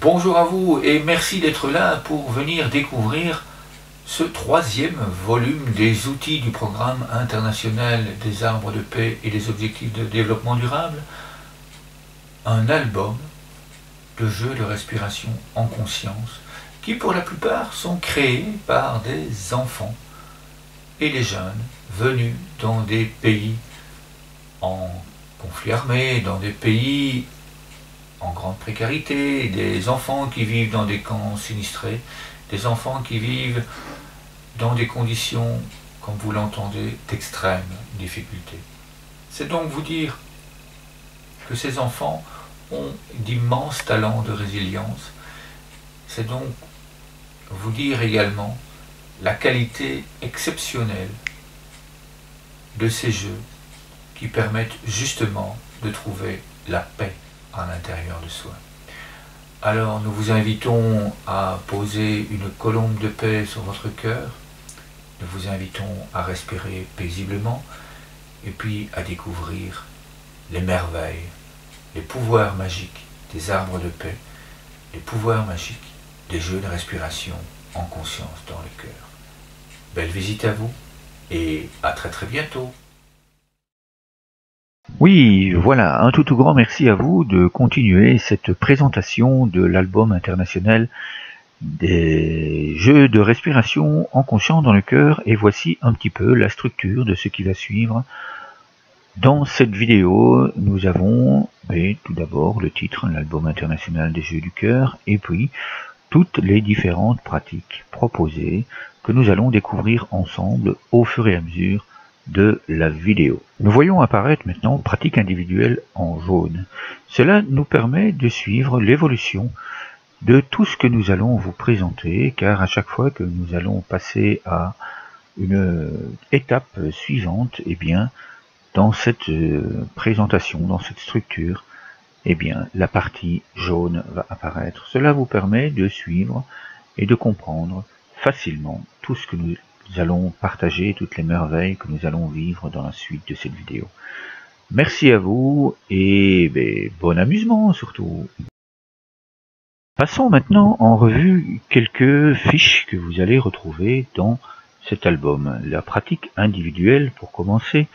Bonjour à vous et merci d'être là pour venir découvrir ce troisième volume des outils du programme international des arbres de paix et des objectifs de développement durable, un album de jeux de respiration en conscience qui pour la plupart sont créés par des enfants et des jeunes venus dans des pays en conflit armé, dans des pays en grande précarité, des enfants qui vivent dans des camps sinistrés, des enfants qui vivent dans des conditions, comme vous l'entendez, d'extrême difficulté. C'est donc vous dire que ces enfants ont d'immenses talents de résilience. C'est donc vous dire également la qualité exceptionnelle de ces jeux qui permettent justement de trouver la paix à l'intérieur de soi. Alors nous vous invitons à poser une colombe de paix sur votre cœur, nous vous invitons à respirer paisiblement et puis à découvrir les merveilles, les pouvoirs magiques des arbres de paix, les pouvoirs magiques des jeux de respiration en conscience dans le cœur. Belle visite à vous et à très très bientôt. Oui, voilà, un tout grand merci à vous de continuer cette présentation de l'album international des jeux de respiration en conscience dans le cœur, et voici un petit peu la structure de ce qui va suivre. Dans cette vidéo, nous avons tout d'abord le titre, l'album international des jeux du cœur, et puis toutes les différentes pratiques proposées que nous allons découvrir ensemble au fur et à mesure de la vidéo. Nous voyons apparaître maintenant pratique individuelle en jaune. Cela nous permet de suivre l'évolution de tout ce que nous allons vous présenter, car à chaque fois que nous allons passer à une étape suivante, dans cette présentation, dans cette structure, la partie jaune va apparaître. Cela vous permet de suivre et de comprendre facilement tout ce que nous allons partager, toutes les merveilles que nous allons vivre dans la suite de cette vidéo. Merci à vous et bon amusement surtout. Passons maintenant en revue quelques fiches que vous allez retrouver dans cet album. La pratique individuelle, pour commencer,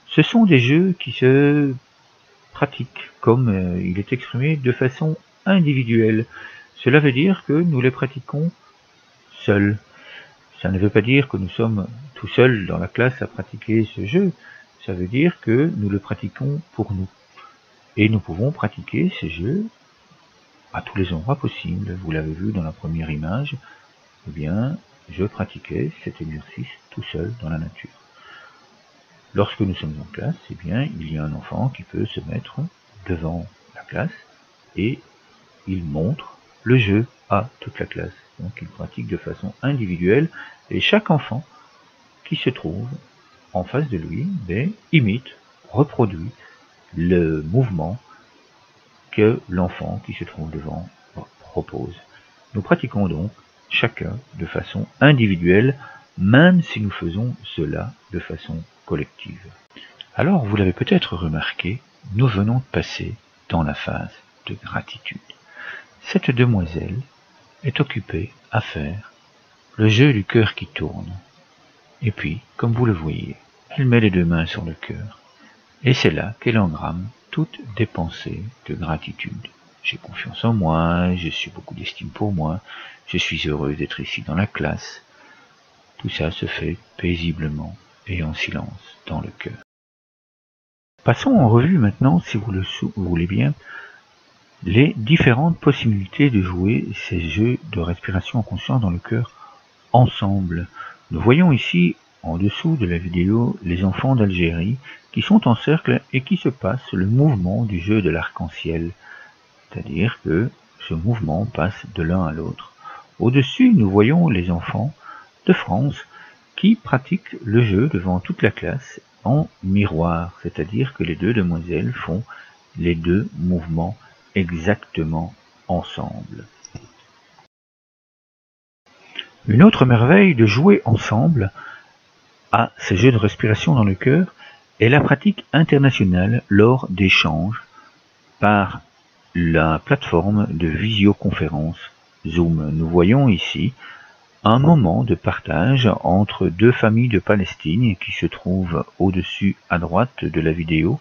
ce sont des jeux qui se pratiquent comme il est exprimé de façon individuelle. Cela veut dire que nous les pratiquons seuls. Ça ne veut pas dire que nous sommes tout seuls dans la classe à pratiquer ce jeu. Ça veut dire que nous le pratiquons pour nous. Et nous pouvons pratiquer ces jeux à tous les endroits possibles. Vous l'avez vu dans la première image. Je pratiquais cet exercice tout seul dans la nature. Lorsque nous sommes en classe, il y a un enfant qui peut se mettre devant la classe et il montre le jeu à toute la classe. Donc il pratique de façon individuelle et chaque enfant qui se trouve en face de lui imite, reproduit le mouvement que l'enfant qui se trouve devant propose. Nous pratiquons donc chacun de façon individuelle, même si nous faisons cela de façon collective. Alors, vous l'avez peut-être remarqué, nous venons de passer dans la phase de gratitude. Cette demoiselle est occupée à faire le jeu du cœur qui tourne. Et puis, comme vous le voyez, elle met les deux mains sur le cœur. Et c'est là qu'elle engramme toutes des pensées de gratitude. J'ai confiance en moi, je suis beaucoup d'estime pour moi, je suis heureux d'être ici dans la classe. Tout ça se fait paisiblement et en silence dans le cœur. Passons en revue maintenant, si vous le voulez bien, les différentes possibilités de jouer ces jeux de respiration en conscience dans le cœur ensemble. Nous voyons ici, en dessous de la vidéo, les enfants d'Algérie qui sont en cercle et qui se passent le mouvement du jeu de l'arc-en-ciel. C'est-à-dire que ce mouvement passe de l'un à l'autre. Au-dessus, nous voyons les enfants de France qui pratiquent le jeu devant toute la classe en miroir. C'est-à-dire que les deux demoiselles font les deux mouvements exactement ensemble. Une autre merveille de jouer ensemble à ces jeux de respiration dans le cœur est la pratique internationale lors d'échanges par la plateforme de visioconférence Zoom. Nous voyons ici un moment de partage entre deux familles de Palestine qui se trouvent au-dessus à droite de la vidéo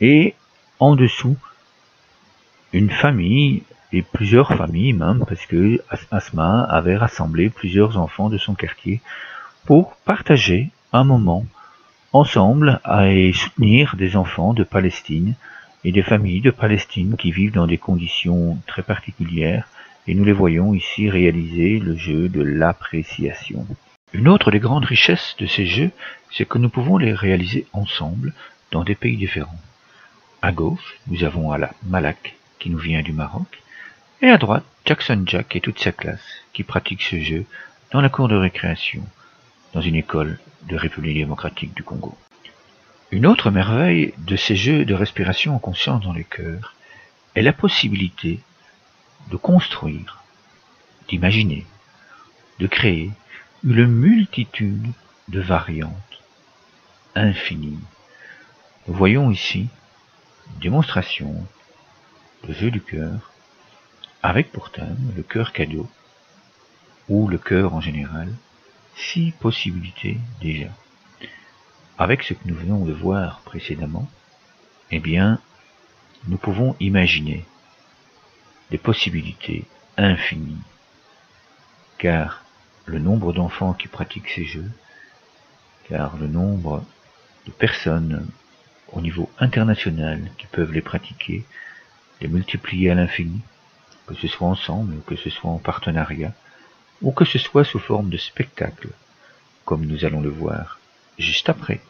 et en dessous une famille et plusieurs familles même, parce que Asma avait rassemblé plusieurs enfants de son quartier pour partager un moment ensemble et soutenir des enfants de Palestine et des familles de Palestine qui vivent dans des conditions très particulières, et nous les voyons ici réaliser le jeu de l'appréciation. Une autre des grandes richesses de ces jeux, c'est que nous pouvons les réaliser ensemble dans des pays différents. À gauche, nous avons Ala Malak qui nous vient du Maroc, et à droite, Jackson Jack et toute sa classe qui pratiquent ce jeu dans la cour de récréation, dans une école de République démocratique du Congo. Une autre merveille de ces jeux de respiration en conscience dans le cœur est la possibilité de construire, d'imaginer, de créer une multitude de variantes infinies. Nous voyons ici une démonstration de jeu du cœur avec pour thème le cœur cadeau ou le cœur en général, 6 possibilités déjà. Avec ce que nous venons de voir précédemment, eh bien, nous pouvons imaginer des possibilités infinies, car le nombre d'enfants qui pratiquent ces jeux, car le nombre de personnes au niveau international qui peuvent les pratiquer, les multiplier à l'infini, que ce soit ensemble, que ce soit en partenariat, ou que ce soit sous forme de spectacle, comme nous allons le voir juste après.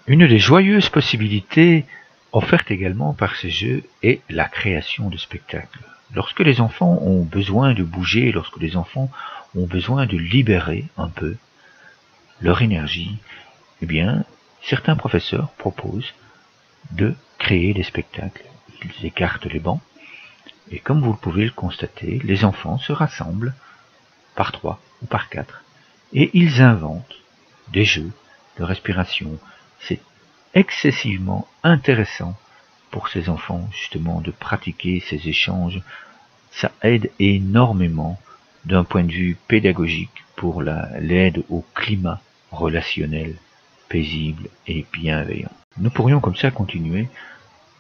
Une des joyeuses possibilités offertes également par ces jeux est la création de spectacles. Lorsque les enfants ont besoin de bouger, lorsque les enfants ont besoin de libérer un peu leur énergie, eh bien, certains professeurs proposent de créer des spectacles. Ils écartent les bancs, et comme vous pouvez le constater, les enfants se rassemblent par 3 ou par 4, et ils inventent des jeux de respiration. C'est excessivement intéressant pour ces enfants, justement, de pratiquer ces échanges. Ça aide énormément d'un point de vue pédagogique pour l'aide au climat relationnel paisible et bienveillant. Nous pourrions comme ça continuer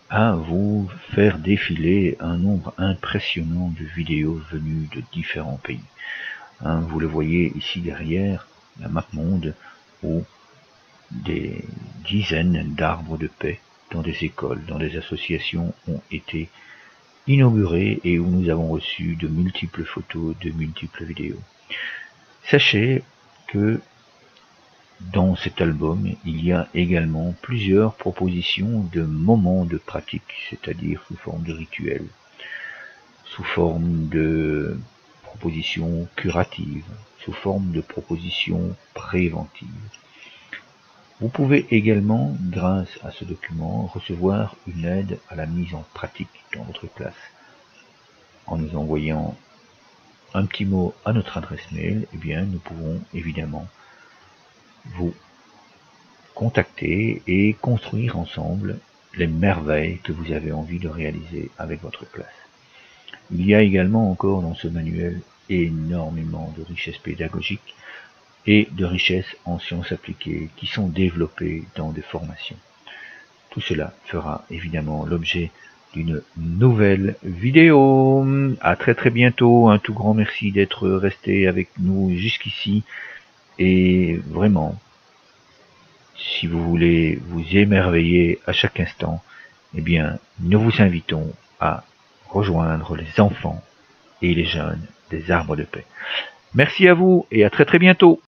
à vous faire défiler un nombre impressionnant de vidéos venues de différents pays. Vous le voyez ici derrière, la map monde, où des dizaines d'arbres de paix dans des écoles, dans des associations ont été inaugurés et où nous avons reçu de multiples photos, de multiples vidéos. Sachez que dans cet album, il y a également plusieurs propositions de moments de pratique, c'est-à-dire sous forme de rituels, sous forme de propositions curatives, sous forme de propositions préventives. Vous pouvez également, grâce à ce document, recevoir une aide à la mise en pratique dans votre classe. En nous envoyant un petit mot à notre adresse mail, eh bien, nous pouvons évidemment vous contacter et construire ensemble les merveilles que vous avez envie de réaliser avec votre classe. Il y a également encore dans ce manuel énormément de richesses pédagogiques et de richesses en sciences appliquées qui sont développées dans des formations. Tout cela fera évidemment l'objet d'une nouvelle vidéo. À très bientôt, un tout grand merci d'être resté avec nous jusqu'ici, et vraiment, si vous voulez vous émerveiller à chaque instant, eh bien, nous vous invitons à rejoindre les enfants et les jeunes des arbres de paix. Merci à vous et à très bientôt.